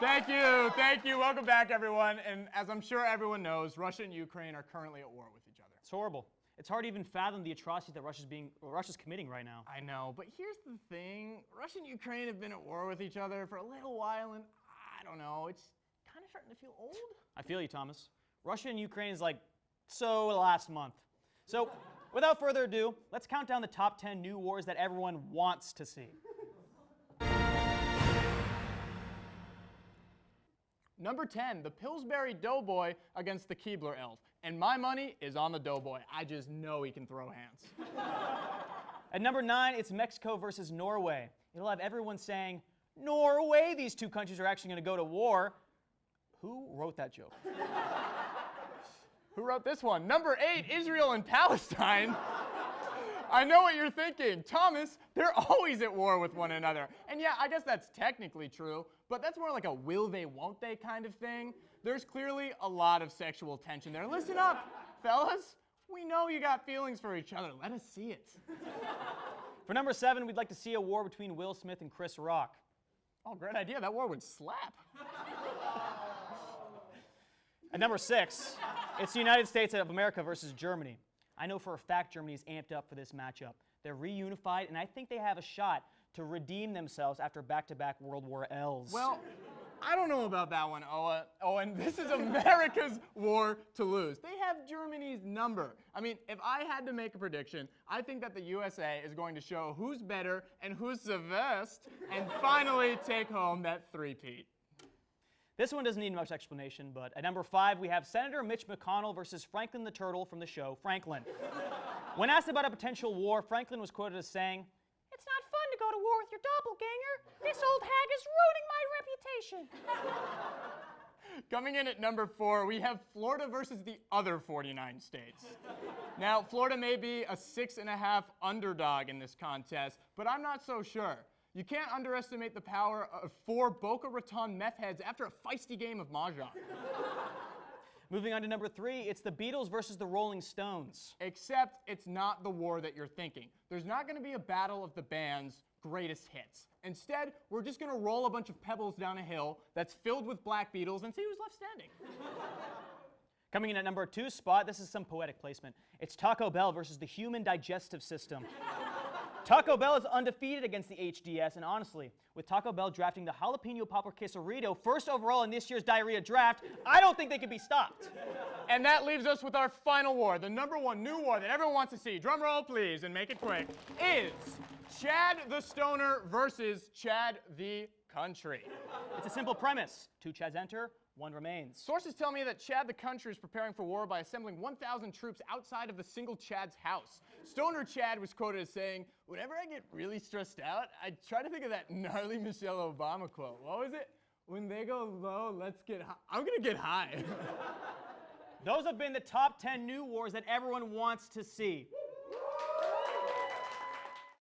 Thank you. Welcome back, everyone. And as I'm sure everyone knows, Russia and Ukraine are currently at war with each other. It's horrible. It's hard to even fathom the atrocities that Russia's committing right now. I know, but here's the thing. Russia and Ukraine have been at war with each other for a little while, and I don't know, it's kind of starting to feel old. I feel you, Thomas. Russia and Ukraine is like so last month. So, without further ado, let's count down the top 10 new wars that everyone wants to see. Number 10, the Pillsbury Doughboy against the Keebler Elf. And my money is on the Doughboy. I just know he can throw hands. At number 9, it's Mexico versus Norway. It'll have everyone saying, Norway, these two countries are actually going to go to war. Who wrote that joke? Who wrote this one? Number 8, Israel and Palestine. I know what you're thinking. Thomas, they're always at war with one another. And yeah, I guess that's technically true, but that's more like a will they, won't they kind of thing. There's clearly a lot of sexual tension there. Listen up, fellas. We know you got feelings for each other. Let us see it. For number 7, we'd like to see a war between Will Smith and Chris Rock. Oh, great idea. That war would slap. At number 6, it's the United States of America versus Germany. I know for a fact Germany's amped up for this matchup. They're reunified, and I think they have a shot to redeem themselves after back-to-back World War L's. Well, I don't know about that one, Owen. This is America's war to lose. They have Germany's number. I mean, if I had to make a prediction, I think that the USA is going to show who's better and who's the best, and finally take home that three-peat. This one doesn't need much explanation, but at number 5, we have Senator Mitch McConnell versus Franklin the Turtle from the show Franklin. When asked about a potential war, Franklin was quoted as saying, "It's not fun to go to war with your doppelganger. This old hag is ruining my reputation." Coming in at number 4, we have Florida versus the other 49 states. Now, Florida may be a 6.5 underdog in this contest, but I'm not so sure. You can't underestimate the power of 4 Boca Raton meth heads after a feisty game of Mahjong. Moving on to number 3, it's the Beatles versus the Rolling Stones. Except it's not the war that you're thinking. There's not going to be a battle of the band's greatest hits. Instead, we're just going to roll a bunch of pebbles down a hill that's filled with black beetles and see who's left standing. Coming in at number 2 spot, this is some poetic placement. It's Taco Bell versus the Human Digestive System. Taco Bell is undefeated against the HDS, and honestly, with Taco Bell drafting the jalapeno popper quesarito first overall in this year's diarrhea draft, I don't think they can be stopped. And that leaves us with our final war, the number 1 new war that everyone wants to see. Drum roll, please, and make it quick. Is Chad the Stoner versus Chad the Country. It's a simple premise. 2 Chads enter, 1 remains. Sources tell me that Chad the Country is preparing for war by assembling 1,000 troops outside of the single Chad's house. Stoner Chad was quoted as saying, "Whenever I get really stressed out, I try to think of that gnarly Michelle Obama quote. What was it? When they go low, let's get high. I'm going to get high." Those have been the top 10 new wars that everyone wants to see.